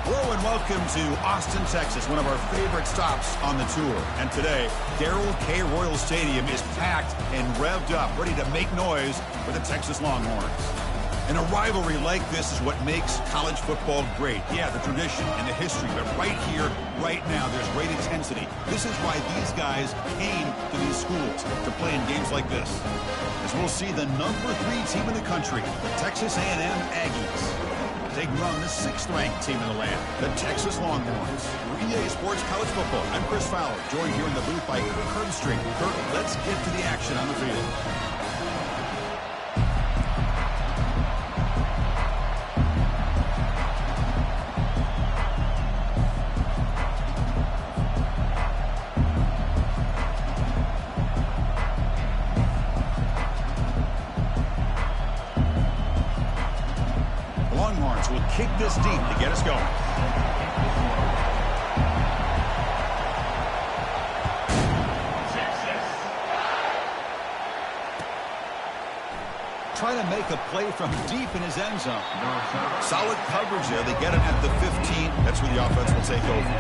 Hello and welcome to Austin, Texas, one of our favorite stops on the tour. And today, Darrell K. Royal Stadium is packed and revved up, ready to make noise for the Texas Longhorns. And a rivalry like this is what makes college football great. Yeah, the tradition and the history, but right here, right now, there's great intensity. This is why these guys came to these schools to play in games like this. As we'll see the number 3 team in the country, the Texas A&M Aggies, taking on the 6th-ranked team in the land, the Texas Longhorns. For EA Sports College Football, I'm Chris Fowler, joined here in the booth by Kirk Herbstreit. Kirk, let's get to the action on the field. Will kick this deep to get us going. Trying to make a play from deep in his end zone. Solid coverage there. They get him at the 15. That's where the offense will take over.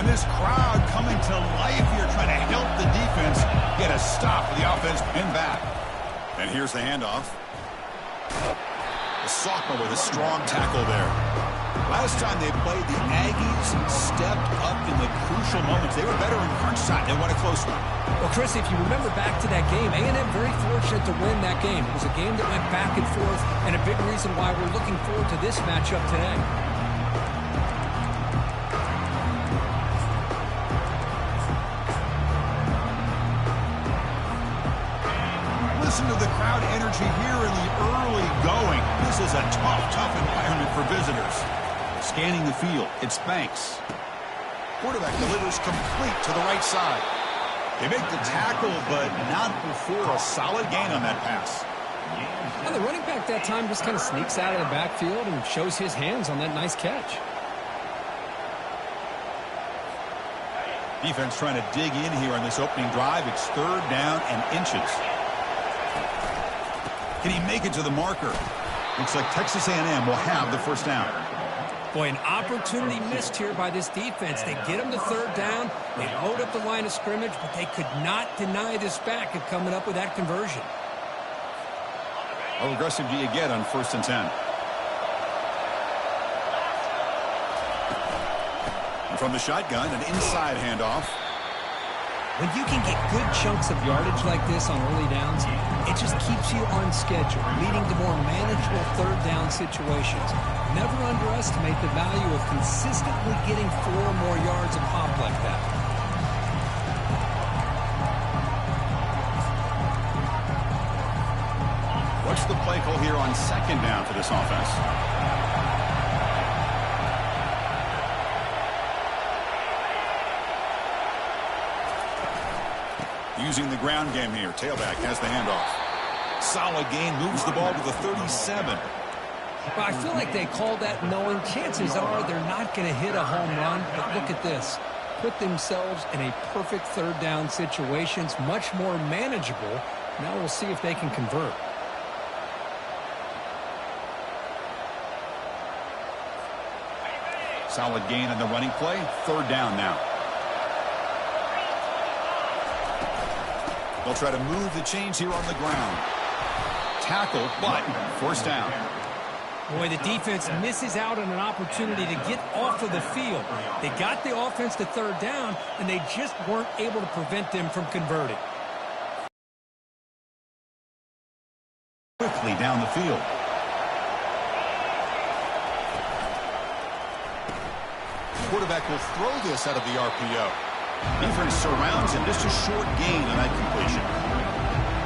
This crowd coming to life here, trying to help the defense get a stop for the offense and back. And here's the handoff. The sophomore with a strong tackle there. Last time they played, the Aggies stepped up in the crucial moments. They were better in crunch time. They won a close one. Well, Chris, if you remember back to that game, A&M very fortunate to win that game. It was a game that went back and forth, and a big reason why we're looking forward to this matchup today. Listen to the crowd energy here in the early going. This is a tough environment for visitors. Scanning the field, it's Banks. Quarterback delivers complete to the right side. They make the tackle, but not before a solid gain on that pass. And the running back that time just kind of sneaks out of the backfield and shows his hands on that nice catch. Defense trying to dig in here on this opening drive. It's 3rd down and inches. Can he make it to the marker? Looks like Texas A&M will have the first down. Boy, an opportunity missed here by this defense. They get him to 3rd down. They load up the line of scrimmage, but they could not deny this back of coming up with that conversion. How aggressive do you get on 1st and 10? And from the shotgun, an inside handoff. When you can get good chunks of yardage like this on early downs, it just keeps you on schedule, leading to more manageable 3rd down situations. Never underestimate the value of consistently getting 4 or more yards of pop like that. What's the play call here on 2nd down for this offense? Using the ground game here. Tailback has the handoff. Solid gain, moves the ball to the 37. Well, I feel like they called that knowing chances are they're not going to hit a home run, but look at this. Put themselves in a perfect 3rd down situations, much more manageable. Now we'll see if they can convert. Solid gain on the running play. 3rd down now. They'll try to move the chains here on the ground. Tackle, but 1st down. Boy, the defense misses out on an opportunity to get off of the field. They got the offense to 3rd down, and they just weren't able to prevent them from converting. Quickly down the field. Quarterback will throw this out of the RPO. Defense surrounds him. Just a short gain on that completion.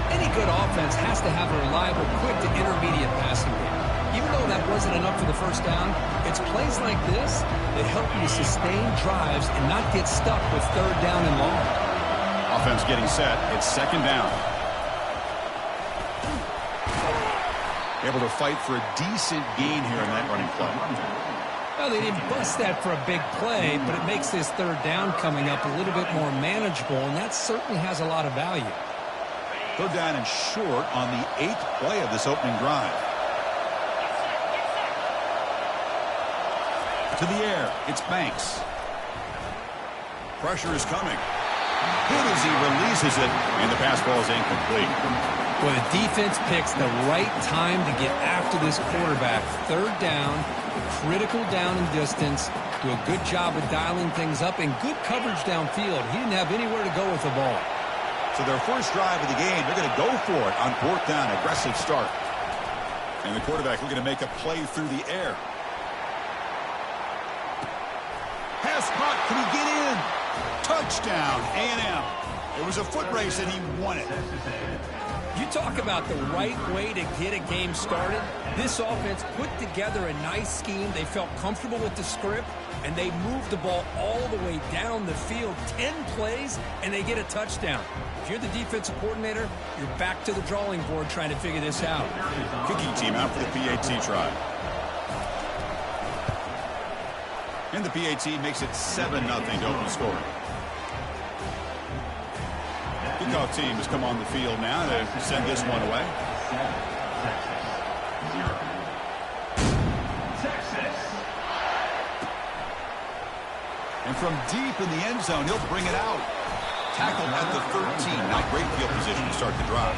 Any good offense has to have a reliable, quick to intermediate passing game. Even though that wasn't enough for the 1st down, it's plays like this that help you sustain drives and not get stuck with 3rd down and long. Offense getting set. It's 2nd down. Able to fight for a decent gain here in that running play. Well, they didn't bust that for a big play, but it makes this third down coming up a little bit more manageable, and that certainly has a lot of value. Third down and short on the 8th play of this opening drive. To the air, it's Banks. Pressure is coming. Good as he releases it, and the pass ball is incomplete. Well, the defense picks the right time to get after this quarterback. Third down, critical down and distance. Do a good job of dialing things up, and good coverage downfield. He didn't have anywhere to go with the ball. So their first drive of the game, they're going to go for it on 4th down. Aggressive start. And the quarterback looking to make a play through the air. Pass caught. Can he get in? Touchdown, A&M. It was a foot race, and he won it. You talk about the right way to get a game started. This offense put together a nice scheme. They felt comfortable with the script, and they moved the ball all the way down the field. 10 plays, and they get a touchdown. If you're the defensive coordinator, you're back to the drawing board trying to figure this out. Kicking team out for the PAT try. And the PAT makes it 7-0 to open score. Kickoff team has come on the field now to send this one away. And from deep in the end zone, he'll bring it out. Tackled at the 13. Not great field position to start the drive.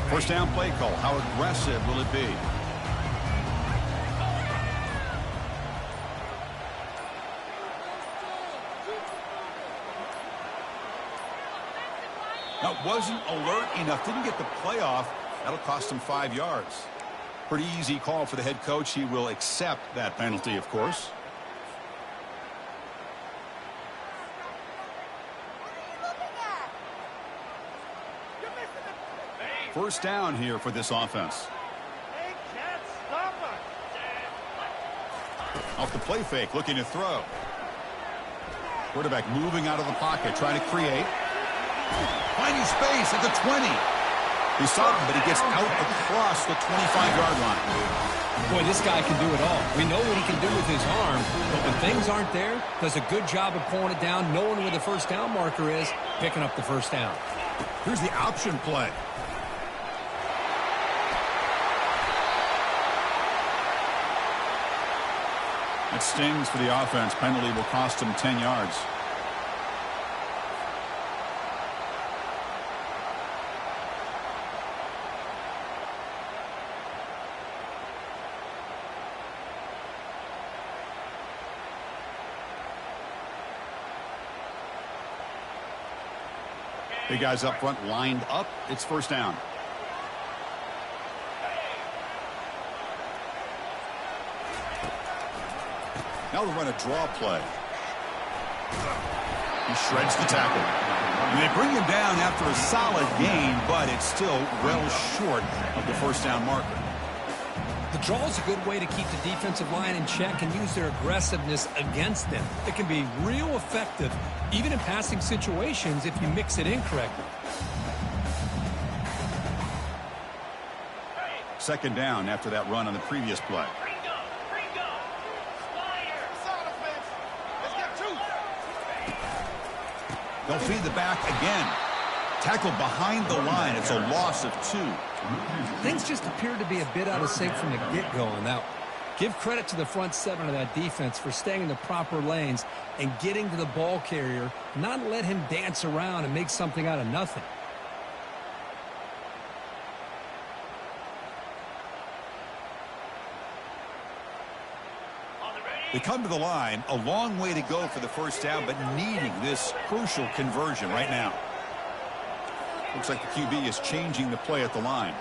First down play call. How aggressive will it be? Now, wasn't alert enough. Didn't get the play off. That'll cost him 5 yards. Pretty easy call for the head coach. He will accept that penalty, of course. First down here for this offense. They can't stop us. Off the play fake, looking to throw. Quarterback moving out of the pocket, trying to create. Finding space at the 20. He saw him, but he gets out across the 25-yard line. Boy, this guy can do it all. We know what he can do with his arm, but when things aren't there, does a good job of pulling it down, knowing where the first down marker is, picking up the first down. Here's the option play. That stings for the offense. Penalty will cost him 10 yards. Big guys up front lined up. It's first down. Now they'll run a draw play. He shreds the tackle. And they bring him down after a solid gain, but it's still well short of the first down marker. The draw is a good way to keep the defensive line in check and use their aggressiveness against them. It can be real effective, even in passing situations, if you mix it incorrectly. Second down after that run on the previous play. They'll feed the back again. Tackled behind the line. It's a loss of 2. Things just appear to be a bit out of sync from the get-go on that one. Give credit to the front 7 of that defense for staying in the proper lanes and getting to the ball carrier, not let him dance around and make something out of nothing. They come to the line, a long way to go for the first down, but needing this crucial conversion right now. Looks like the QB is changing the play at the line.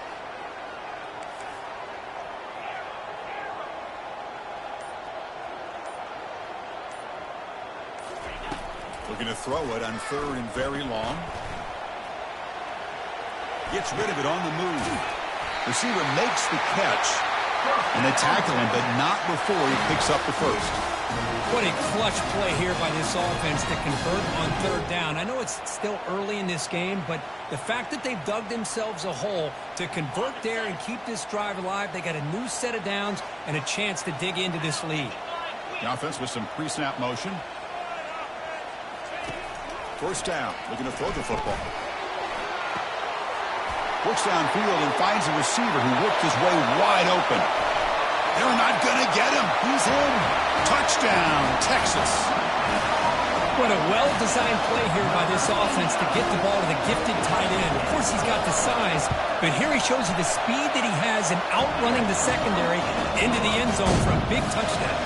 Looking to throw it on 3rd and very long. Gets rid of it on the move. Receiver makes the catch. And they tackle him, but not before he picks up the first. What a clutch play here by this offense to convert on 3rd down. I know it's still early in this game, but the fact that they've dug themselves a hole to convert there and keep this drive alive, they got a new set of downs and a chance to dig into this lead. The offense with some pre-snap motion. 1st down, looking to throw the football. Works downfield and finds a receiver who worked his way wide open. They're not going to get him. He's in. Touchdown, Texas. What a well-designed play here by this offense to get the ball to the gifted tight end. Of course, he's got the size, but here he shows you the speed that he has in outrunning the secondary into the end zone for a big touchdown.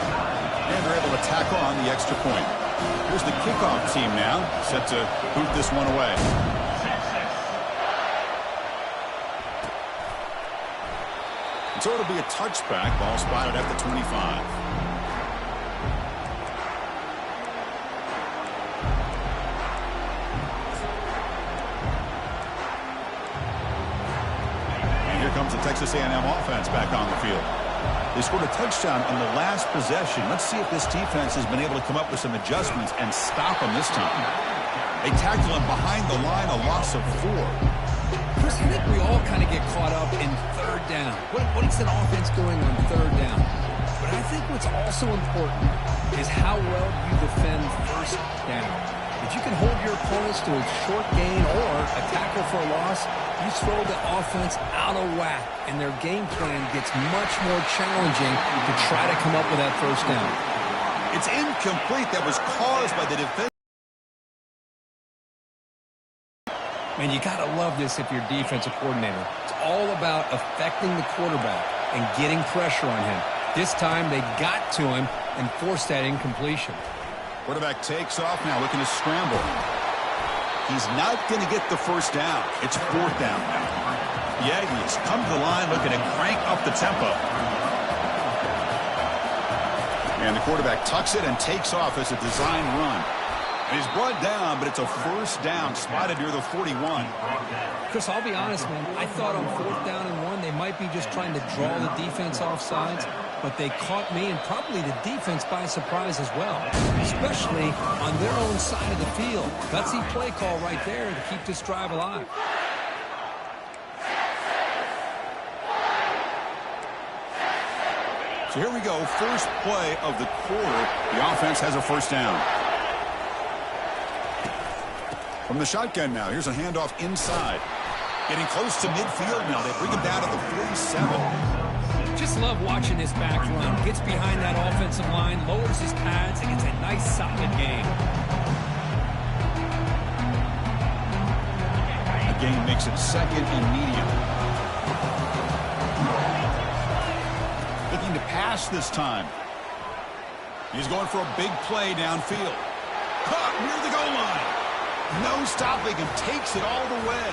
And they're able to tackle on the extra point. Here's the kickoff team now, set to boot this one away. So it'll be a touchback. Ball spotted at the 25. And here comes the Texas A&M offense back on the field. They scored a touchdown on the last possession. Let's see if this defense has been able to come up with some adjustments and stop them this time. They tackle him behind the line, a loss of 4. Chris, I think we all kind of get caught up in 3rd down. What is an offense doing on 3rd down? But I think what's also important is how well you defend 1st down. If you can hold your opponents to a short gain or a tackle for a loss, you throw the offense out of whack, and their game plan gets much more challenging to try to come up with that 1st down. It's incomplete. That was caused by the defense. Man, you got to love this if you're defensive coordinator. It's all about affecting the quarterback and getting pressure on him. This time they got to him and forced that incompletion. Quarterback takes off now, looking to scramble. He's not going to get the 1st down. It's 4th down now. The Aggies come to the line looking to crank up the tempo. And the quarterback tucks it and takes off as a design run. And he's brought down, but it's a 1st down, spotted near the 41. Chris, I'll be honest, man. I thought on 4th down and 1, they might be just trying to draw the defense off sides, but they caught me and probably the defense by surprise as well, especially on their own side of the field. Gutsy play call right there to keep this drive alive. So here we go, first play of the quarter. The offense has a 1st down. From the shotgun now, here's a handoff inside. Getting close to midfield now. They bring him down to the 47. Just love watching this back run. Gets behind that offensive line, lowers his pads, and gets a nice solid gain. The gain makes it 2nd and medium. Looking to pass this time. He's going for a big play downfield. Caught near the goal line. No stopping him. Takes it all the way.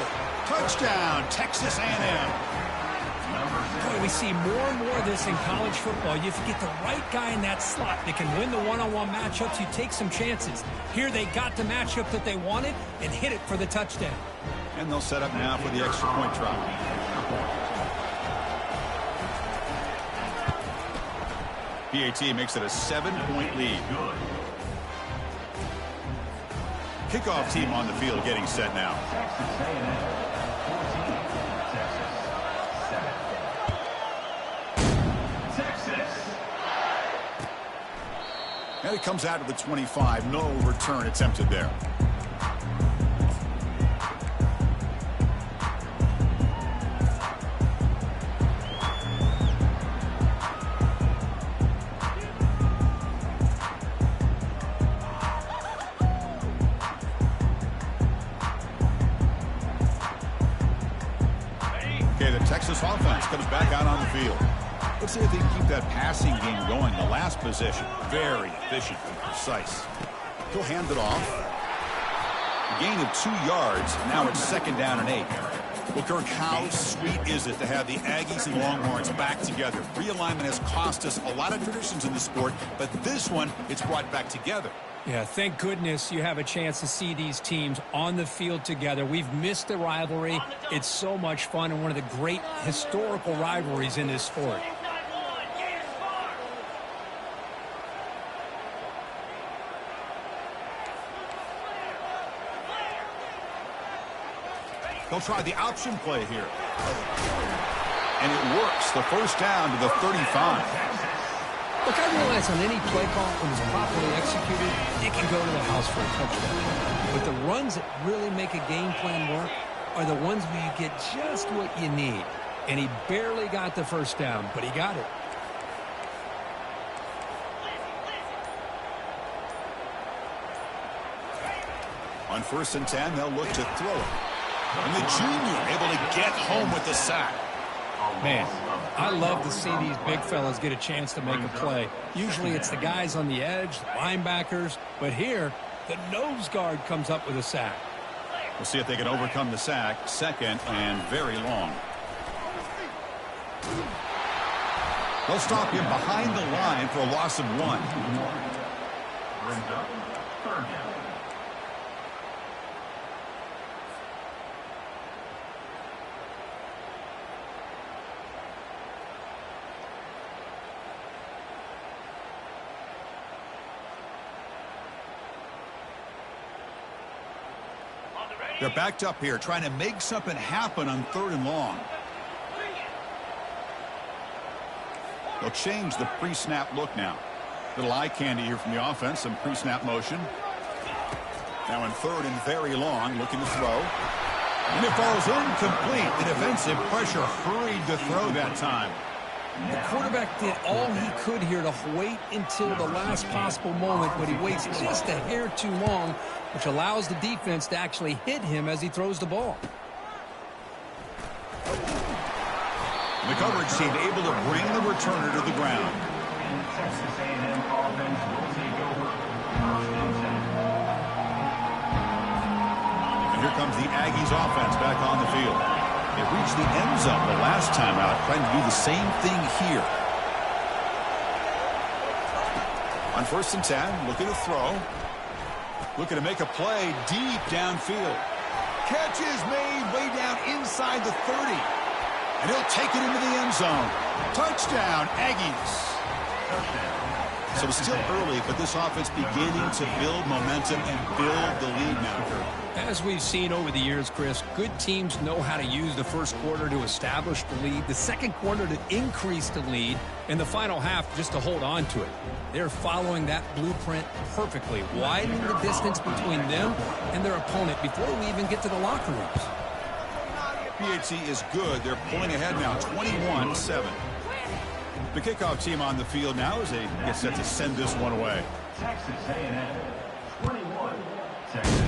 Touchdown, Texas A&M. Boy, we see more and more of this in college football. If you get the right guy in that slot that can win the one-on-one matchups, you take some chances. Here they got the matchup that they wanted and hit it for the touchdown. And they'll set up now for the extra point try. PAT makes it a 7-point lead. Kickoff team on the field getting set now. And it comes out of the 25. No return attempted there. Okay, the Texas offense comes back out on the field. Let's see if they can keep that passing game going. The last possession, very efficient and precise. He'll hand it off. A gain of 2 yards. Now it's 2nd down and 8. Well, Kirk, how sweet is it to have the Aggies and Longhorns back together? Realignment has cost us a lot of traditions in the sport, but this one, it's brought back together. Yeah, thank goodness you have a chance to see these teams on the field together. We've missed the rivalry. It's so much fun and one of the great historical rivalries in this sport. They'll try the option play here. And it works. The first down to the 35. Look, I realize on any play call, when it's properly executed, it can go to the house for a touchdown. But the runs that really make a game plan work are the ones where you get just what you need. And he barely got the first down, but he got it. On 1st and 10, they'll look to throw it. And the junior able to get home with the sack. Man, I love to see these big fellas get a chance to make a play. Usually it's the guys on the edge, the linebackers, but here, the nose guard comes up with a sack. We'll see if they can overcome the sack. 2nd and very long. They'll stop him behind the line for a loss of 1. They're backed up here, trying to make something happen on 3rd and long. They'll change the pre-snap look now. Little eye candy here from the offense, some pre-snap motion. Now in 3rd and very long, looking to throw. And it falls incomplete. The defensive pressure hurried to throw that time. The quarterback did all he could here to wait until the last possible moment, but he waits just a hair too long, which allows the defense to actually hit him as he throws the ball. The coverage team able to bring the returner to the ground. And here comes the Aggies offense back on the field. They reached the end zone the last time out, trying to do the same thing here. On 1st and 10, looking to throw. Looking to make a play deep downfield. Catch is made way down inside the 30. And he'll take it into the end zone. Touchdown, Aggies. So it's still early, but this offense beginning to build momentum and build the lead now. As we've seen over the years, Chris, good teams know how to use the first quarter to establish the lead, the second quarter to increase the lead, and the final half just to hold on to it. They're following that blueprint perfectly, widening the distance between them and their opponent before we even get to the locker rooms. PHC is good. They're pulling ahead now, 21-7. The kickoff team on the field now as they get set to send this one away. Texas A&M, 21, Texas.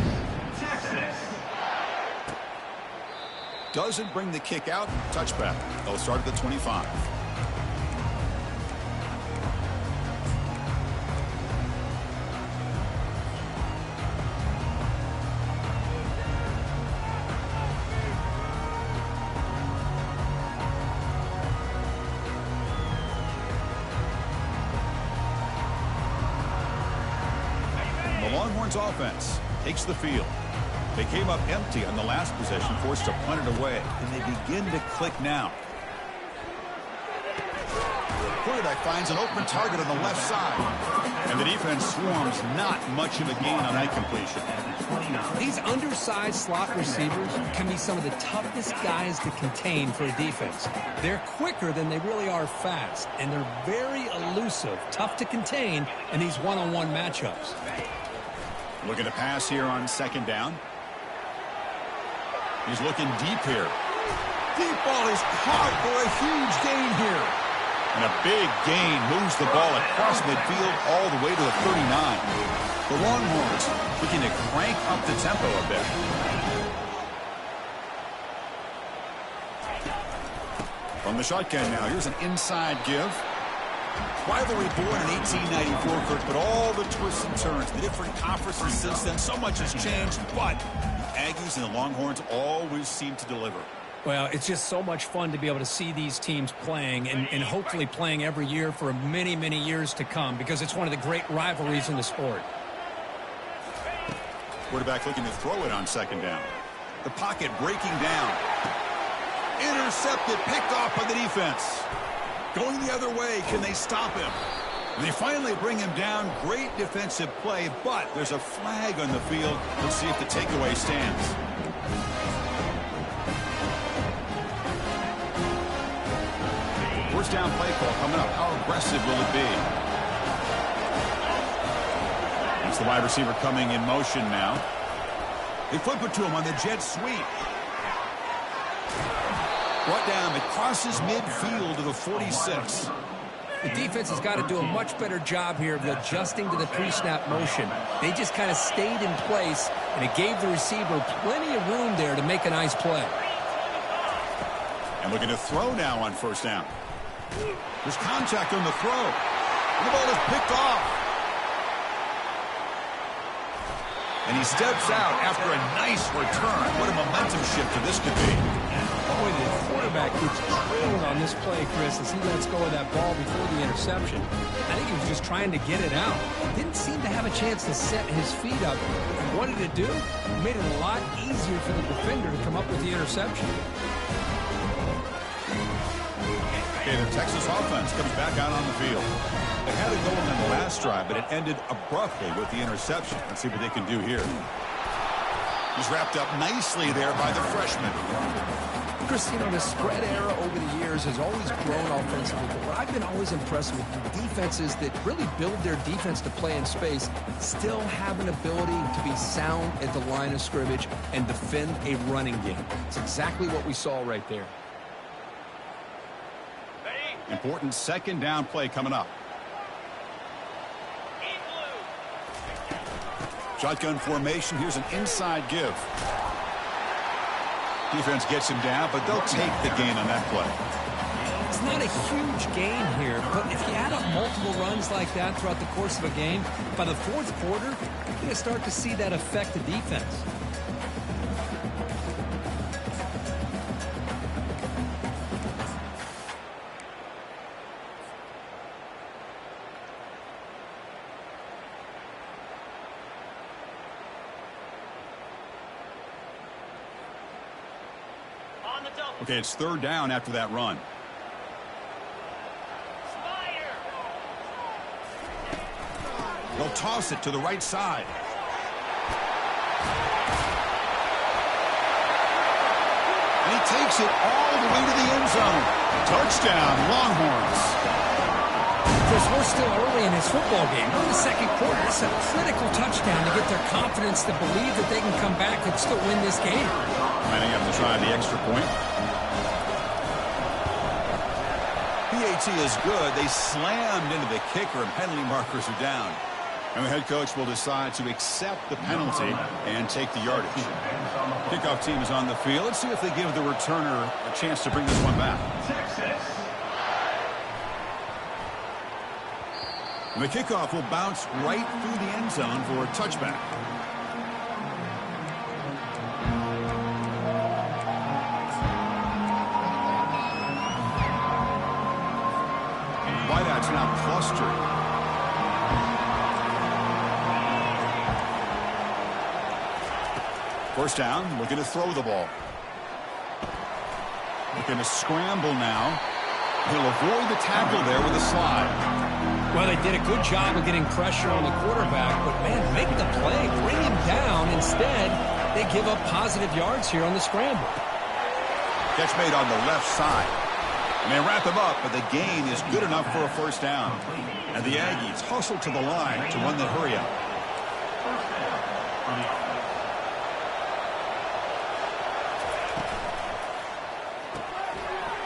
Doesn't bring the kick out. Touchback. They'll start at the 25. The Longhorns offense takes the field. They came up empty on the last possession, forced to punt it away, and they begin to click now. Quarterback finds an open target on the left side, and the defense swarms not much of a gain on that completion. These undersized slot receivers can be some of the toughest guys to contain for a defense. They're quicker than they really are fast, and they're very elusive, tough to contain in these one-on-one matchups. Looking to pass here on 2nd down. He's looking deep here. Deep ball is caught for a huge gain here. And a big gain moves the ball across midfield all the way to the 39. The Longhorns looking to crank up the tempo a bit. From the shotgun now, here's an inside give. Rivalry born in 1894, Kirk, but all the twists and turns, the different conferences since then, so much has changed, but the Aggies and the Longhorns always seem to deliver. Well, it's just so much fun to be able to see these teams playing and hopefully playing every year for many, many years to come because it's one of the great rivalries in the sport. Quarterback looking to throw it on second down. The pocket breaking down. Intercepted, picked off by the defense. Going the other way, can they stop him? And they finally bring him down. Great defensive play, but there's a flag on the field. We'll see if the takeaway stands. First down play call coming up. How aggressive will it be? It's the wide receiver coming in motion now. They flip it to him on the jet sweep. Brought down. It crosses midfield to the 46. The defense has got to do a much better job here of adjusting to the pre-snap motion. They just kind of stayed in place, and it gave the receiver plenty of room there to make a nice play. And looking to throw now on first down. There's contact on the throw. And the ball is picked off. And he steps out after a nice return. What a momentum shifter this could be. Boy, the quarterback gets drilled on this play, Chris, as he lets go of that ball before the interception. I think he was just trying to get it out. Didn't seem to have a chance to set his feet up. What did it do? It made it a lot easier for the defender to come up with the interception. Okay, the Texas offense comes back out on the field. They had it going in the last drive, but it ended abruptly with the interception. Let's see what they can do here. He's wrapped up nicely there by the freshman. Chris, you know, the spread era over the years has always grown offensively, but what I've been always impressed with defenses that really build their defense to play in space still have an ability to be sound at the line of scrimmage and defend a running game. It's exactly what we saw right there. Important second down play coming up. Shotgun formation. Here's an inside give. Defense gets him down, but they'll take the gain on that play. It's not a huge gain here, but if you add up multiple runs like that throughout the course of a game, by the fourth quarter, you're going to start to see that affect the defense. Okay, it's third down after that run. They'll toss it to the right side. And he takes it all the way to the end zone. Touchdown, Longhorns. Chris, we're still early in this football game. We're in the second quarter. It's a critical touchdown to get their confidence to believe that they can come back and still win this game. Lining up to try the extra point. PAT is good. They slammed into the kicker, and penalty markers are down. And the head coach will decide to accept the penalty and take the yardage. Kickoff team is on the field. Let's see if they give the returner a chance to bring this one back. And the kickoff will bounce right through the end zone for a touchback. Wideouts now clustered. First down, looking to throw the ball. Looking to scramble now. He'll avoid the tackle there with a slide. Well, they did a good job of getting pressure on the quarterback, but, man, make the play, bring him down. Instead, they give up positive yards here on the scramble. Catch made on the left side. And they wrap him up, but the gain is good enough for a first down. And the Aggies hustle to the line to run the hurry up.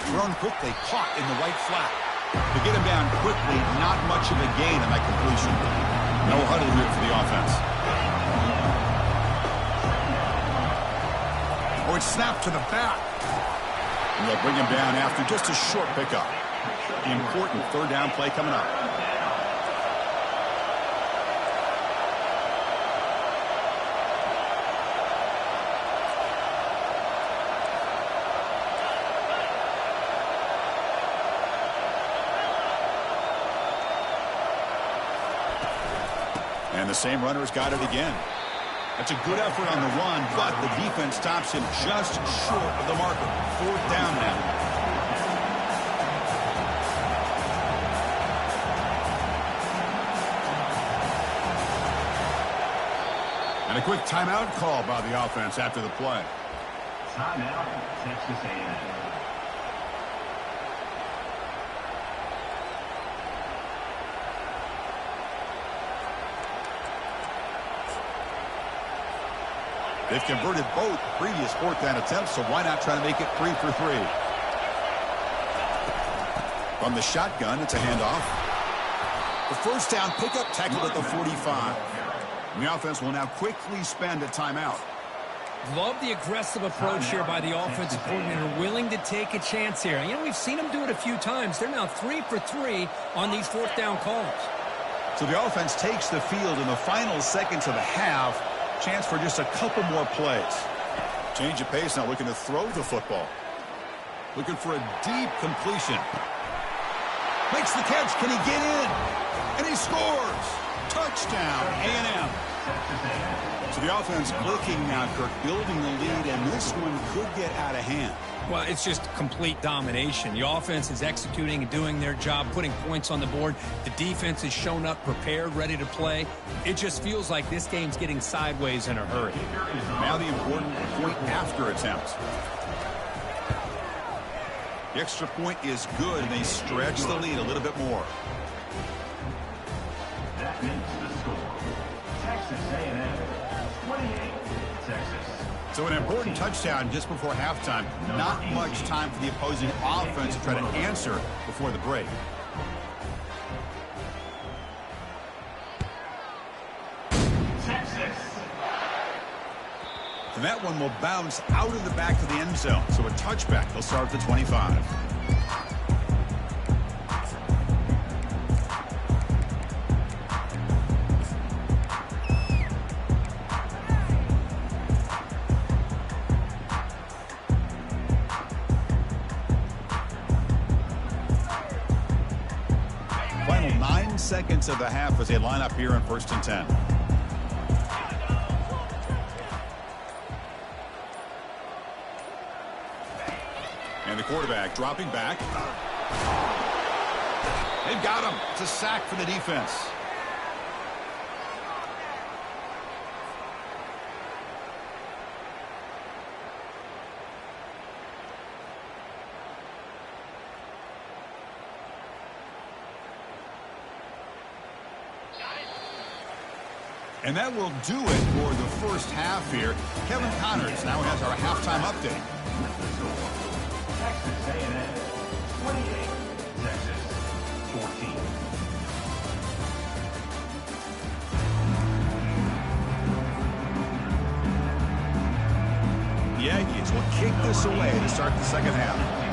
Thrown quickly, caught in the right flat. To get him down quickly, not much of a gain on that completion. No huddle here for the offense. Oh, it's snapped to the back. And they'll bring him down after just a short pickup. The important third down play coming up. And the same runner's got it again. That's a good effort on the run, but the defense stops him just short of the marker. 4th down now. And a quick timeout call by the offense after the play. Timeout, Texas A&M. They've converted both previous 4th down attempts, so why not try to make it 3 for 3? From the shotgun, it's a handoff. The 1st down pickup tackled at the 45. And the offense will now quickly spend a timeout. Love the aggressive approach here by the offensive coordinator, willing to take a chance here. You know, we've seen him do it a few times. They're now 3 for 3 on these 4th down calls. So the offense takes the field in the final seconds of the half. Chance for just a couple more plays. Change of pace, now looking to throw the football. Looking for a deep completion. Makes the catch. Can he get in? And he scores. Touchdown, A&M. So the offense clicking now, Kirk, building the lead, and this one could get out of hand. Well, it's just complete domination. The offense is executing and doing their job, putting points on the board. The defense has shown up, prepared, ready to play. It just feels like this game's getting sideways in a hurry. Now the important point after attempt. The extra point is good, and they stretch the lead a little bit more. That makes the score. Texas A&M 28, Texas. So an important touchdown just before halftime. Not much time for the opposing offense to try to answer before the break. Texas. And that one will bounce out of the back of the end zone. So a touchback. They'll start at the 25. Final 9 seconds of the half as they line up here in 1st and 10. And the quarterback dropping back. They've got him. It's a sack for the defense. And that will do it for the first half here. Kevin Connors now has our halftime update. Texas A&M 28, Texas 14. The Aggies will kick this away to start the second half.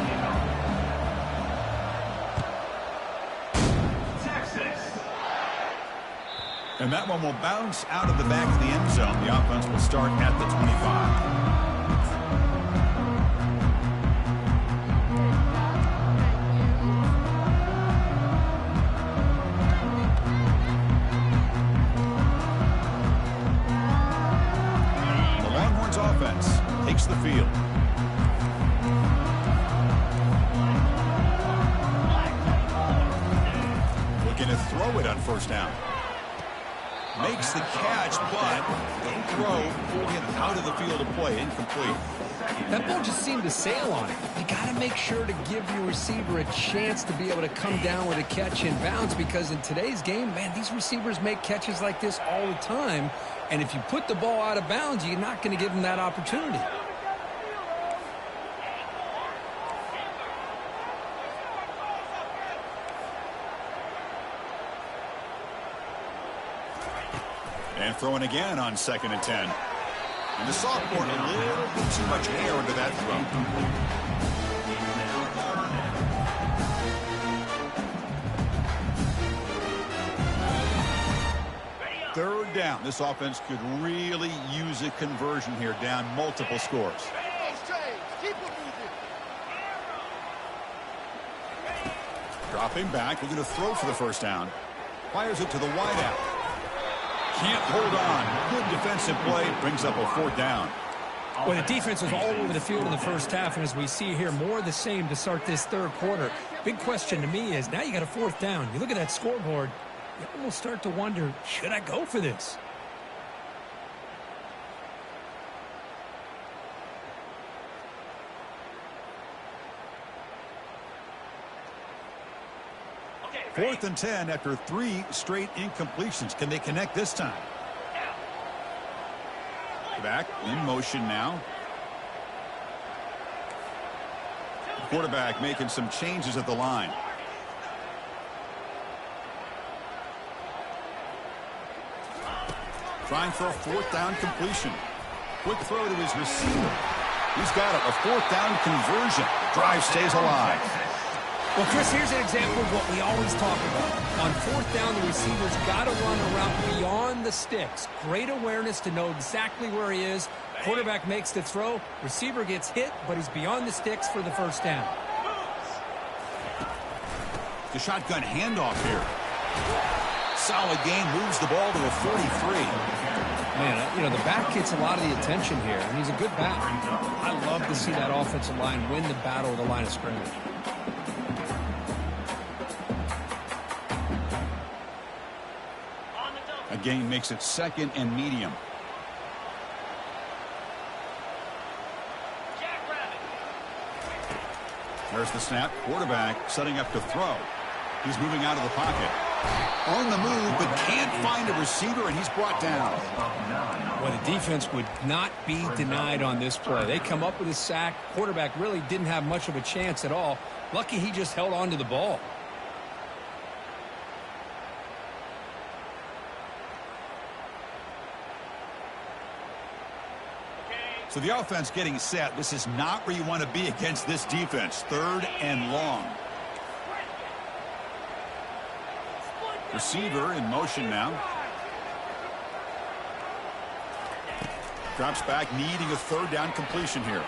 And that one will bounce out of the back of the end zone. The offense will start at the 25. Offense takes the field. Looking to throw it on 1st down. Makes the catch, but the throw pulling it out of the field of play. Incomplete. That ball just seemed to sail on it. You got to make sure to give your receiver a chance to be able to come down with a catch in bounds, because in today's game, man, these receivers make catches like this all the time. And if you put the ball out of bounds, you're not going to give them that opportunity. And throwing again on 2nd and 10. And the sophomore, a little bit too much air into that throw. Third down. This offense could really use a conversion here, down multiple scores. Dropping back, looking to throw for the 1st down. Fires it to the wideout. Can't hold on. Good defensive play. Brings up a 4th down. Well, the defense was all over the field in the first half, and as we see here, more of the same to start this third quarter. Big question to me is, now you got a 4th down. You look at that scoreboard, you almost start to wonder, should I go for this? Fourth and 10 after 3 straight incompletions. Can they connect this time? Back in motion now. Quarterback making some changes at the line. Trying for a 4th down completion. Quick throw to his receiver. He's got it. A 4th down conversion. Drive stays alive. Well, Chris, here's an example of what we always talk about. On 4th down, the receiver's got to run a route beyond the sticks. Great awareness to know exactly where he is. Quarterback makes the throw. Receiver gets hit, but he's beyond the sticks for the 1st down. The shotgun handoff here. Solid gain, moves the ball to a 43. Man, you know, the back gets a lot of the attention here, and he's a good back. I love to see that offensive line win the battle of the line of scrimmage. A gain makes it 2nd and medium. There's the snap. Quarterback setting up to throw. He's moving out of the pocket. On the move, but can't find a receiver, and he's brought down. Well, the defense would not be denied on this play. They come up with a sack. Quarterback really didn't have much of a chance at all. Lucky he just held on to the ball. So the offense getting set. This is not where you want to be against this defense. 3rd and long. Receiver in motion now. Drops back, needing a 3rd down completion here.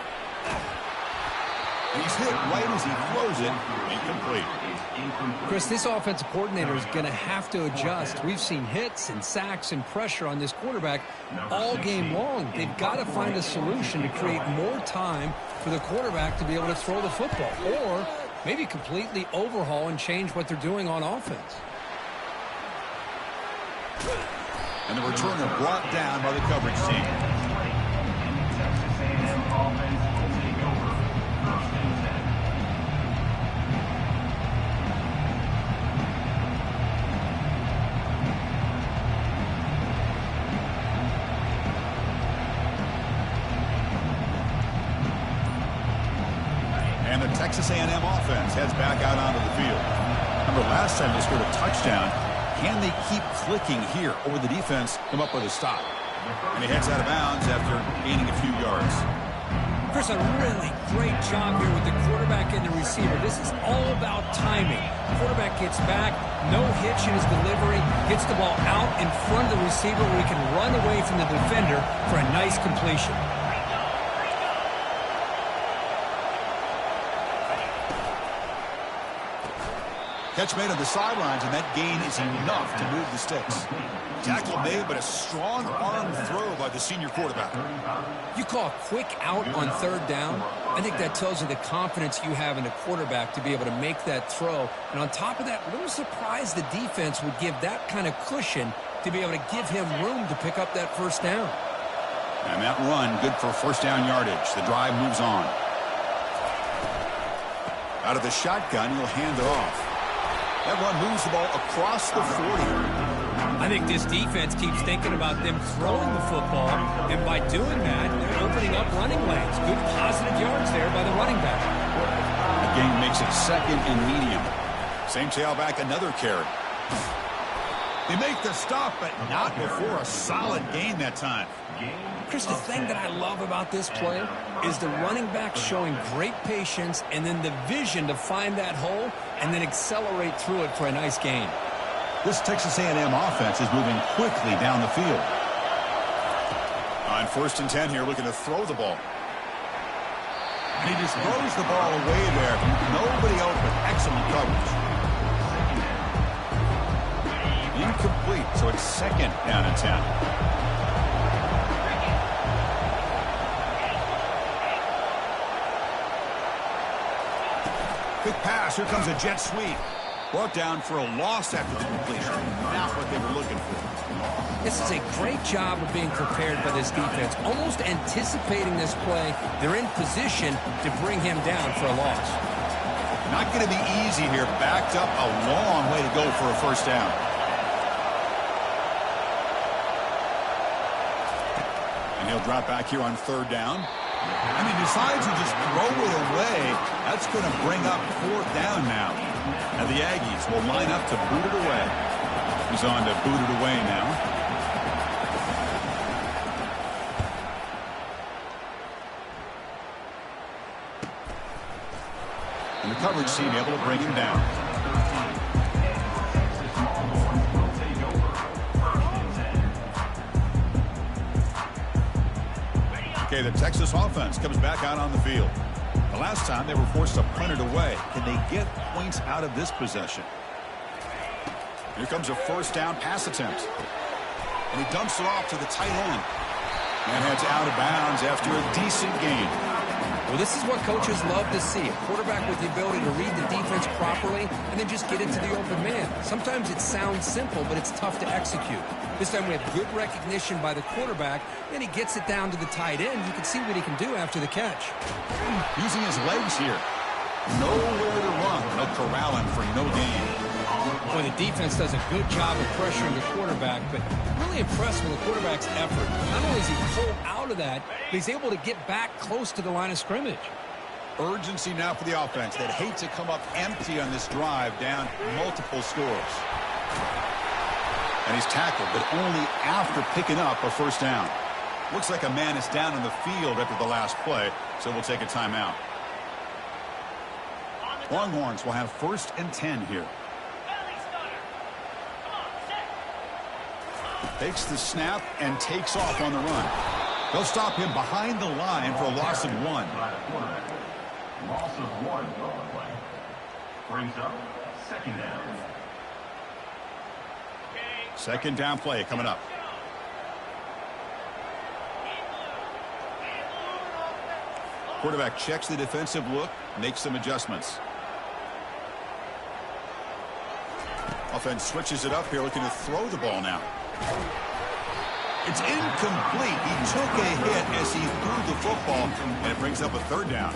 He's hit right as he throws it. Incomplete. Chris, this offensive coordinator is going to have to adjust. We've seen hits and sacks and pressure on this quarterback all game long. They've got to find a solution to create more time for the quarterback to be able to throw the football, or maybe completely overhaul and change what they're doing on offense. And the returner brought down by the coverage team. And the Texas A&M offense heads back out onto the field. Remember, last time they scored a touchdown. Can they keep clicking here, or the defense come up with a stop? And he heads out of bounds after gaining a few yards. Chris, a really great job here with the quarterback and the receiver. This is all about timing. Quarterback gets back, no hitch in his delivery, gets the ball out in front of the receiver where he can run away from the defender for a nice completion. Catch made on the sidelines, and that gain is enough to move the sticks. Tackle made, but a strong arm throw by the senior quarterback. You call a quick out on 3rd down. I think that tells you the confidence you have in the quarterback to be able to make that throw. And on top of that, a little surprised the defense would give that kind of cushion to be able to give him room to pick up that 1st down. And that run, good for 1st down yardage. The drive moves on. Out of the shotgun, he'll hand it off. That run moves the ball across the 40. I think this defense keeps thinking about them throwing the football, and by doing that, they're opening up running lanes. Good positive yards there by the running back. The gain makes it 2nd and medium. Same tailback, another carry. They make the stop, but not before a solid gain that time. Chris, the thing that I love about this play is the running back showing great patience and then the vision to find that hole and then accelerate through it for a nice gain. This Texas A&M offense is moving quickly down the field. On 1st and 10 here, looking to throw the ball. And he just throws the ball away there. Nobody open. Excellent coverage. Incomplete. So it's 2nd down and 10. Quick pass. Here comes a jet sweep. Brought down for a loss after the completion. Not what they were looking for. This is a great job of being prepared by this defense. Almost anticipating this play. They're in position to bring him down for a loss. Not going to be easy here. Backed up a long way to go for a first down. And he'll drop back here on 3rd down. And he decides to just throw it away. That's going to bring up 4th down now. And the Aggies will line up to boot it away. He's on to boot it away now. And the coverage team able to bring him down. Okay, the Texas offense comes back out on the field. The last time they were forced to punt it away. Can they get points out of this possession? Here comes a first down pass attempt. And he dumps it off to the tight end. And heads out of bounds after a decent gain. Well, this is what coaches love to see. A quarterback with the ability to read the defense properly and then just get it to the open man. Sometimes it sounds simple, but it's tough to execute. This time we have good recognition by the quarterback, and he gets it down to the tight end. You can see what he can do after the catch. Using his legs here. Nowhere to run. No corral him for no gain. Boy, the defense does a good job of pressuring the quarterback, but really impressed with the quarterback's effort. Not only is he pulled out of that, but he's able to get back close to the line of scrimmage. Urgency now for the offense. They'd hate to come up empty on this drive, down multiple scores. And he's tackled, but only after picking up a first down. Looks like a man is down on the field after the last play, so we'll take a timeout. Longhorns will have 1st and 10 here. Takes the snap and takes off on the run. They'll stop him behind the line for a loss of 1. Loss of 1 on the play. Brings up 2nd down. 2nd down play coming up. Quarterback checks the defensive look, makes some adjustments. Offense switches it up here, looking to throw the ball now. It's incomplete. He took a hit as he threw the football, and it brings up a 3rd down.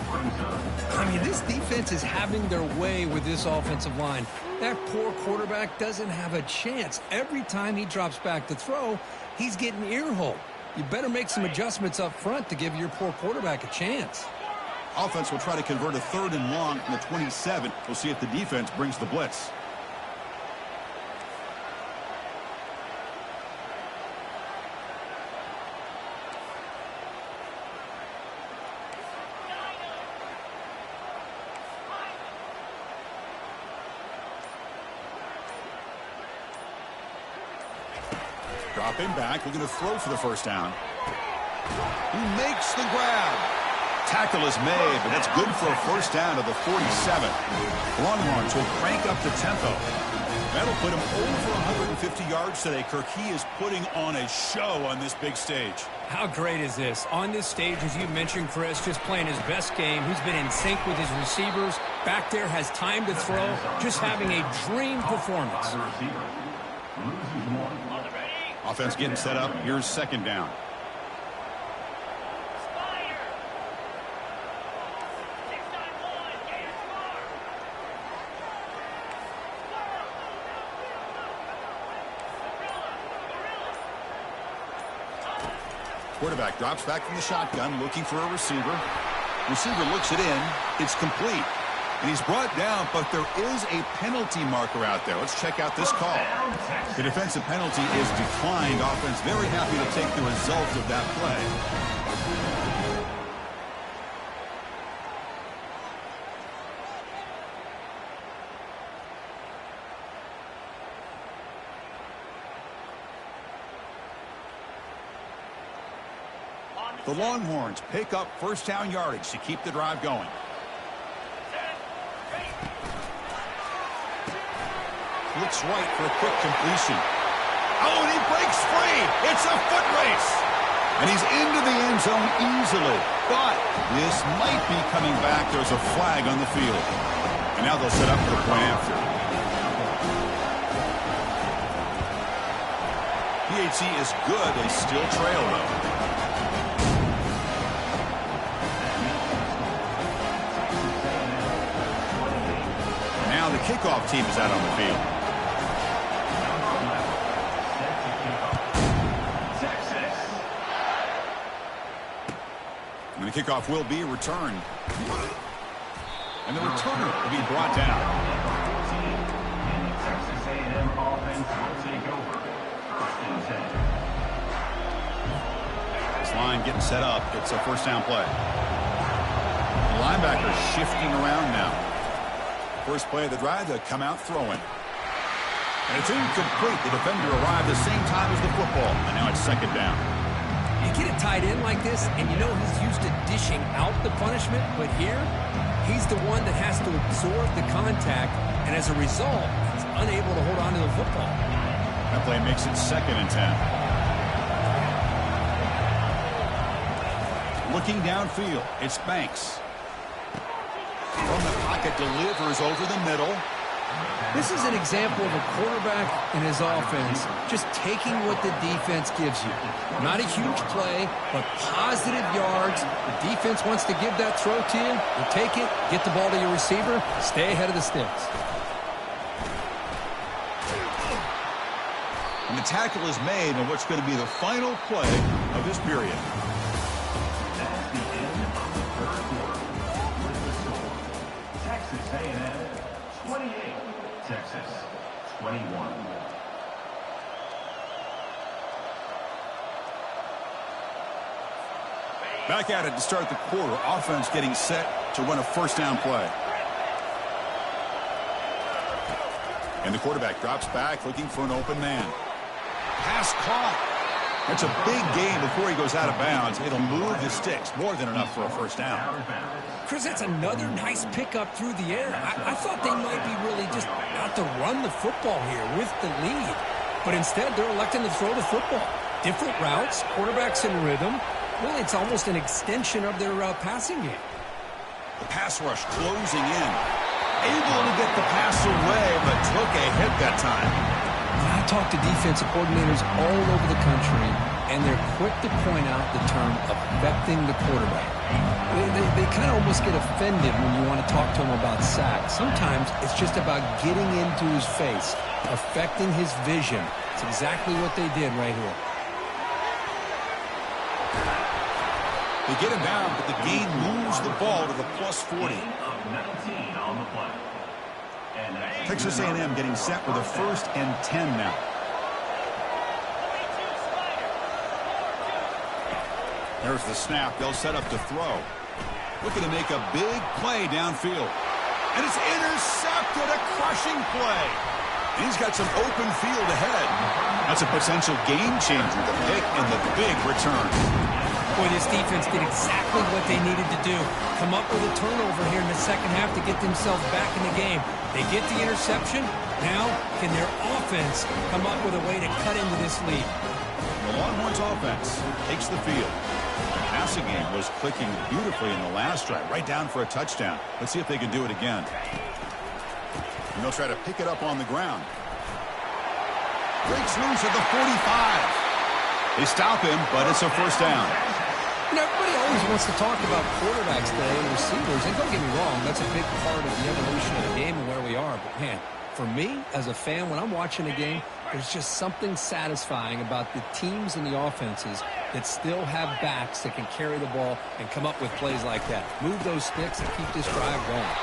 I mean, this defense is having their way with this offensive line. That poor quarterback doesn't have a chance. Every time he drops back to throw, he's getting earholed. You better make some adjustments up front to give your poor quarterback a chance. Offense will try to convert a 3rd and long from the 27. We'll see if the defense brings the blitz. Dropping back, looking to throw for the first down. He makes the grab. Tackle is made, but that's good for a first down to the 47. Longhorns will crank up the tempo. That'll put him over 150 yards today. Kirk, he is putting on a show on this big stage. How great is this? On this stage, as you mentioned, Chris, just playing his best game. He's been in sync with his receivers. Back there, has time to throw. Just having a dream performance. Offense getting set up. Here's 2nd down. Quarterback drops back from the shotgun, looking for a receiver. Receiver looks it in. It's complete. And he's brought down, but there is a penalty marker out there. Let's check out this call. The defensive penalty is declined. Offense very happy to take the result of that play. The Longhorns pick up first down yardage to keep the drive going. Looks right for a quick completion. Oh, and he breaks free. It's a foot race. And he's into the end zone easily. But this might be coming back. There's a flag on the field. And now they'll set up for the point after. PHC is good. They still trail, though. Now the kickoff team is out on the field. And the kickoff will be returned. And the returner will be brought down. Texas A&M offense will take over. 1st and 10. This line getting set up. It's a first down play. The linebacker shifting around now. First play of the drive, they come out throwing. And it's incomplete. The defender arrived the same time as the football. And now it's 2nd down. You get it tied in like this, and you know he's used to dishing out the punishment, but here, he's the one that has to absorb the contact, and as a result, he's unable to hold on to the football. That play makes it 2nd and 10. Looking downfield, it's Banks. From the pocket, delivers over the middle. This is an example of a quarterback and his offense just taking what the defense gives you. Not a huge play, but positive yards. The defense wants to give that throw to you. You take it, get the ball to your receiver, stay ahead of the sticks. And the tackle is made on what's going to be the final play of this period. That's the end of the 3rd quarter. With the score, Texas A&M 28, Texas 21. Back at it to start the quarter. Offense getting set to run a first down play. And the quarterback drops back looking for an open man. Pass caught. That's a big gain before he goes out of bounds. It'll move the sticks. More than enough for a first down. Chris, that's another nice pickup through the air. I thought they might be really just out to run the football here with the lead. But instead, they're electing to throw the football. Different routes, quarterbacks in rhythm. Really, it's almost an extension of their passing game. The pass rush closing in. Able to get the pass away, but took a hit that time. I talk to defensive coordinators all over the country, and they're quick to point out the term affecting the quarterback. They kind of almost get offended when you want to talk to them about sacks. Sometimes it's just about getting into his face, affecting his vision. It's exactly what they did right here. They get him down, but the gain moves the ball to the plus 40. Of 19 on the play. And Texas A&M getting set with a 1st and 10 now. There's the snap. They'll set up to throw. Looking to make a big play downfield. And it's intercepted. A crushing play. And he's got some open field ahead. That's a potential game changer, the pick and the big return. Boy, this defense did exactly what they needed to do. Come up with a turnover here in the second half to get themselves back in the game. They get the interception. Now, can their offense come up with a way to cut into this lead? The Longhorns offense takes the field. The passing game was clicking beautifully in the last drive, right down for a touchdown. Let's see if they can do it again. And they'll try to pick it up on the ground. Breaks loose at the 45. They stop him, but it's a first down. You know, everybody always wants to talk about quarterbacks today and receivers, and don't get me wrong, that's a big part of the evolution of the game and where we are. But, man, for me, as a fan, when I'm watching a game, there's just something satisfying about the teams and the offenses that still have backs that can carry the ball and come up with plays like that. Move those sticks and keep this drive going.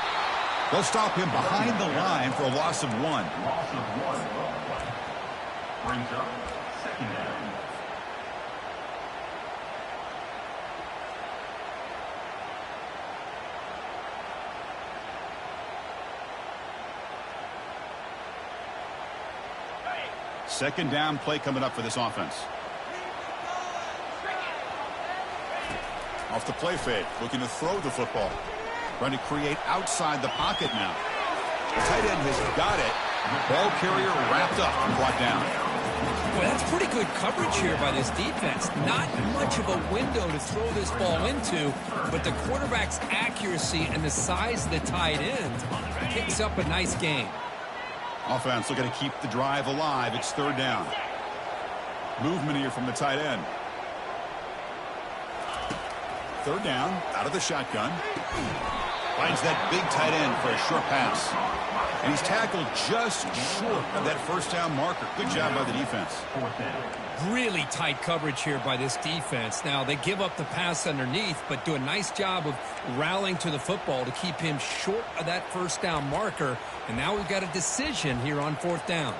They'll stop him behind the line for a loss of 1. Loss of 1. Brings up 2nd down. Second down play coming up for this offense. Off the play fake, looking to throw the football. Trying to create outside the pocket now. The tight end has got it. Ball carrier wrapped up and brought down. Well, that's pretty good coverage here by this defense. Not much of a window to throw this ball into, but the quarterback's accuracy and the size of the tight end picks up a nice gain. Offense looking to keep the drive alive. It's third down. Movement here from the tight end. Third down, out of the shotgun. Finds that big tight end for a short pass. And he's tackled just short of that first down marker. Good job by the defense. Really tight coverage here by this defense. Now, they give up the pass underneath, but do a nice job of rallying to the football to keep him short of that first down marker. And now we've got a decision here on fourth down.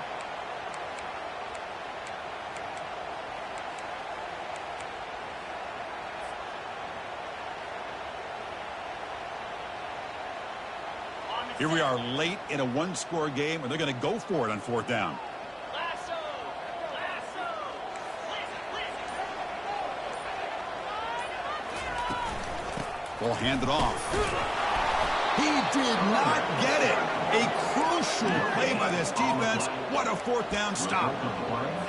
Here we are late in a one-score game, and they're going to go for it on fourth down. Ball handed off. He did not get it. A crucial play by this defense. What a fourth down stop.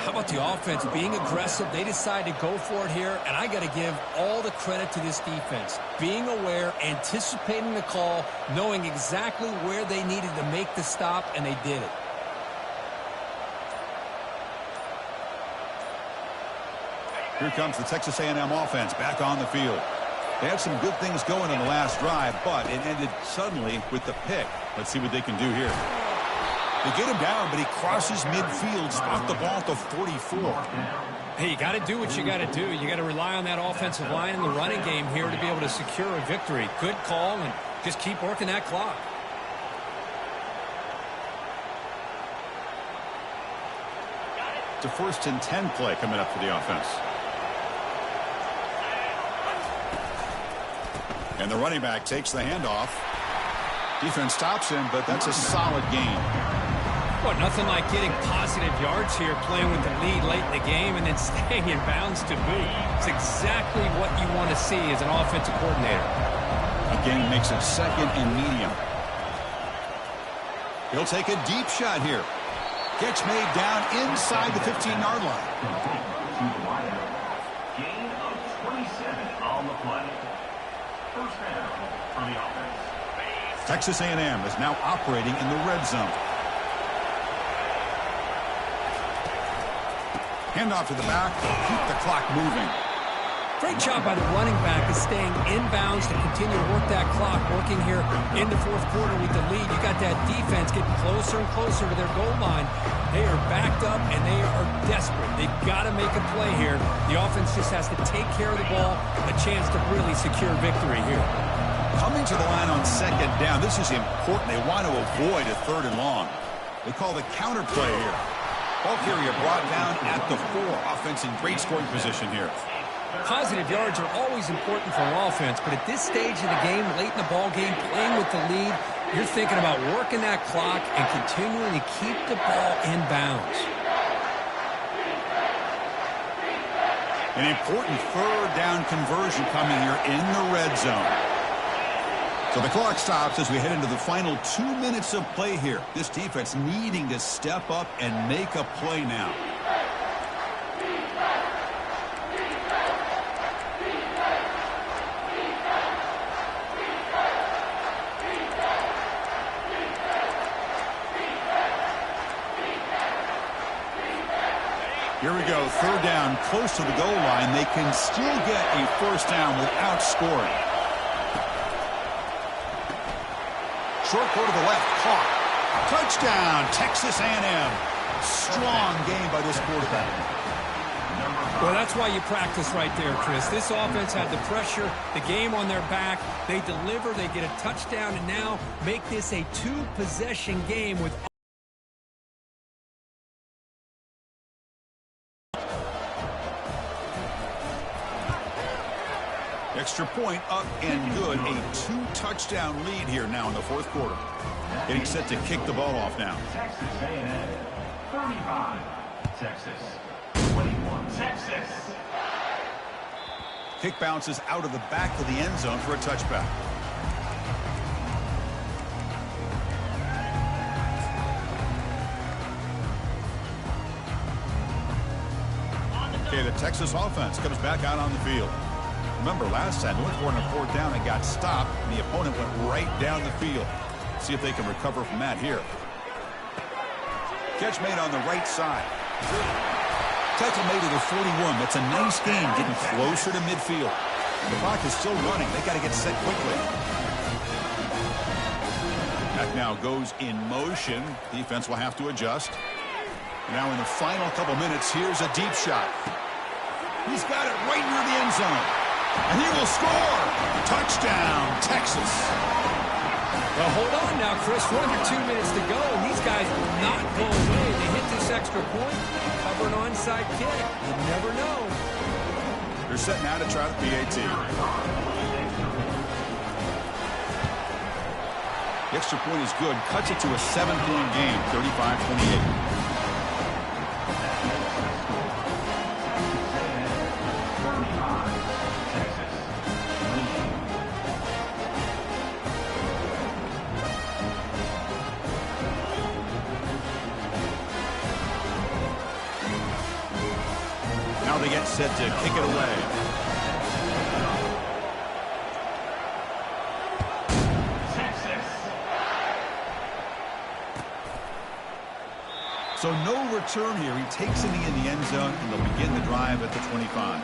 How about the offense being aggressive? They decided to go for it here, and I got to give all the credit to this defense. Being aware, anticipating the call, knowing exactly where they needed to make the stop, and they did it. Here comes the Texas A&M offense back on the field. They had some good things going on the last drive, but it ended suddenly with the pick. Let's see what they can do here. They get him down, but he crosses midfield, spot the ball at the 44. Hey, you got to do what you got to do. You got to rely on that offensive line in the running game here to be able to secure a victory. Good call, and just keep working that clock. It's a 1st and 10 play coming up for the offense. And the running back takes the handoff. Defense stops him, but that's a solid gain. Well, nothing like getting positive yards here, playing with the lead late in the game, and then staying in bounds to boot. It's exactly what you want to see as an offensive coordinator. Again, makes it 2nd and medium. He'll take a deep shot here. Catch made down inside the 15-yard line. Gain of 27 on the play. First down for the offense. Texas A&M is now operating in the red zone. Handoff to the back. Keep the clock moving. Great job by the running back is staying inbounds to continue to work that clock, working here in the fourth quarter with the lead. You got that defense getting closer and closer to their goal line. They are backed up, and they are desperate. They've got to make a play here. The offense just has to take care of the ball, a chance to really secure victory here. Coming to the line on 2nd down, this is important. They want to avoid a 3rd and long. They call the counter play here. Ball carrier brought down at the 4. Offense in great scoring position here. Positive yards are always important for an offense, but at this stage of the game, late in the ball game, playing with the lead, you're thinking about working that clock and continuing to keep the ball in bounds. An important 3rd down conversion coming here in the red zone. So the clock stops as we head into the final 2 minutes of play here. This defense needing to step up and make a play now. Here we go, 3rd down, close to the goal line. They can still get a 1st down without scoring. Short go to the left, caught. Touchdown, Texas A&M. Strong game by this quarterback. Well, that's why you practice right there, Chris. This offense had the pressure, the game on their back. They deliver, they get a touchdown, and now make this a 2-possession game with Extra point up and good. A 2-touchdown lead here now in the fourth quarter. Getting set to kick the ball off now. Texas A&M 35. Texas 21. Texas. Kick bounces out of the back of the end zone for a touchback. Okay, the Texas offense comes back out on the field. Remember, last time they went for it on a 4th down and got stopped, and the opponent went right down the field. See if they can recover from that here. Catch made on the right side. Tackle made to the 41. That's a nice gain, getting closer to midfield. The clock is still running. They got to get set quickly. Back now goes in motion. Defense will have to adjust. Now in the final couple minutes, here's a deep shot. He's got it right near the end zone. And he will score. Touchdown, Texas. Well, hold on now, Chris. We're under 2 minutes to go, and these guys will not go away. They hit this extra point, cover an onside kick. You never know. They're set now to try the PAT. The extra point is good. Cuts it to a 7-point game, 35-28. They get set to kick it away. Texas. So no return here. He takes it in the end zone, and they'll begin the drive at the 25.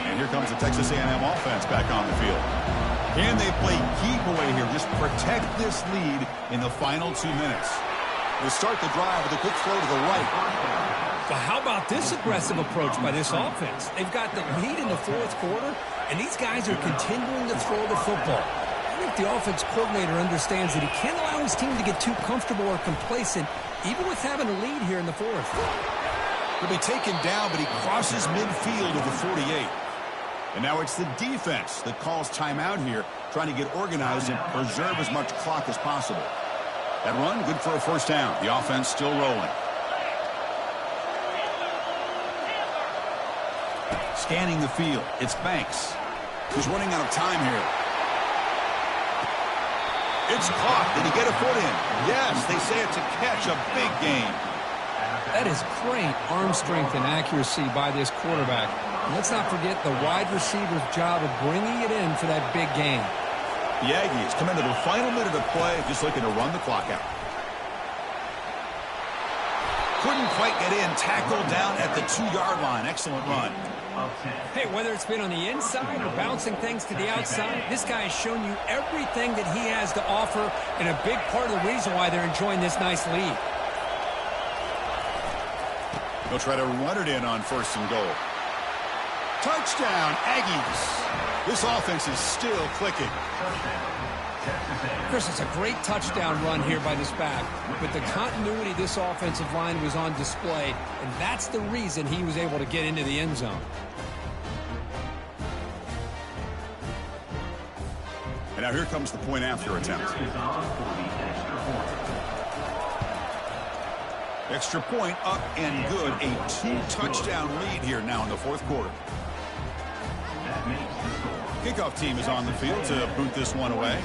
And here comes the Texas A&M offense back on the field. Can they play keep away here? Just protect this lead in the final 2 minutes. We'll start the drive with a quick throw to the right. Well, how about this aggressive approach by this offense? They've got the lead in the 4th quarter, and these guys are continuing to throw the football. I think the offense coordinator understands that he can't allow his team to get too comfortable or complacent, even with having a lead here in the 4th. He'll be taken down, but he crosses midfield of the 48. And now it's the defense that calls timeout here, trying to get organized and preserve as much clock as possible. That run, good for a 1st down. The offense still rolling. Scanning the field, it's Banks. He's running out of time here. It's caught. Did he get a foot in? Yes, they say it's a catch, a big gain. That is great arm strength and accuracy by this quarterback. And let's not forget the wide receiver's job of bringing it in for that big gain. The Aggies come into the final minute of play, just looking to run the clock out. Couldn't quite get in. Tackled down at the 2-yard line. Excellent run. Hey, whether it's been on the inside or bouncing things to the outside, this guy has shown you everything that he has to offer, and a big part of the reason why they're enjoying this nice lead. They'll try to run it in on 1st and goal. Touchdown, Aggies. This offense is still clicking. Chris, it's a great touchdown run here by this back. But the continuity of this offensive line was on display, and that's the reason he was able to get into the end zone. And now here comes the point after attempt. Extra point up and good. A 2-touchdown lead here now in the 4th quarter. Kickoff team is on the field to boot this one away.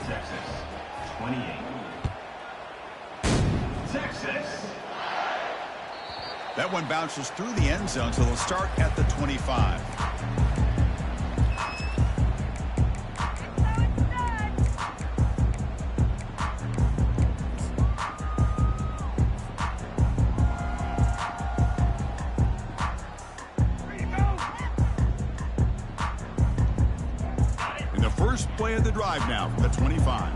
Texas, 28. Texas. That one bounces through the end zone, so they'll start at the 25. Play of the drive now from the 25.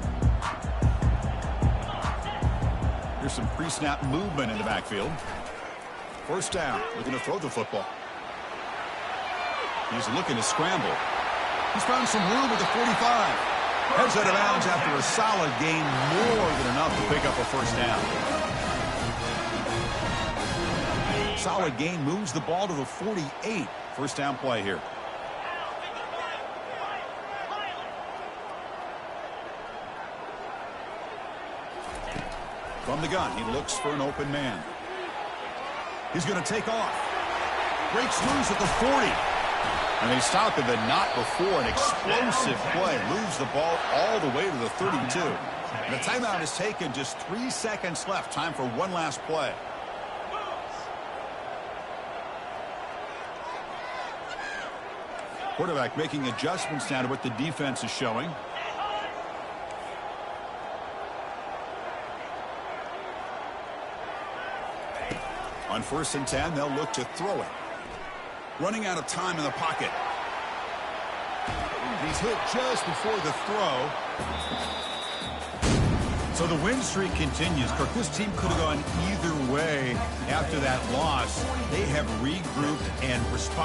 Here's some pre-snap movement in the backfield. 1st down, looking to throw the football. He's looking to scramble. He's found some room at the 45. Heads out of bounds after a solid gain, more than enough to pick up a 1st down. Solid gain moves the ball to the 48. 1st down play here. From the gun, he looks for an open man. He's going to take off. Breaks loose at the 40. And they stop at the not before an explosive play. Moves the ball all the way to the 32. And the timeout is taken. Just 3 seconds left. Time for one last play. Quarterback making adjustments now to what the defense is showing. On 1st and 10, they'll look to throw it. Running out of time in the pocket. He's hit just before the throw. So the win streak continues. Kirk, this team could have gone either way after that loss. They have regrouped and responded.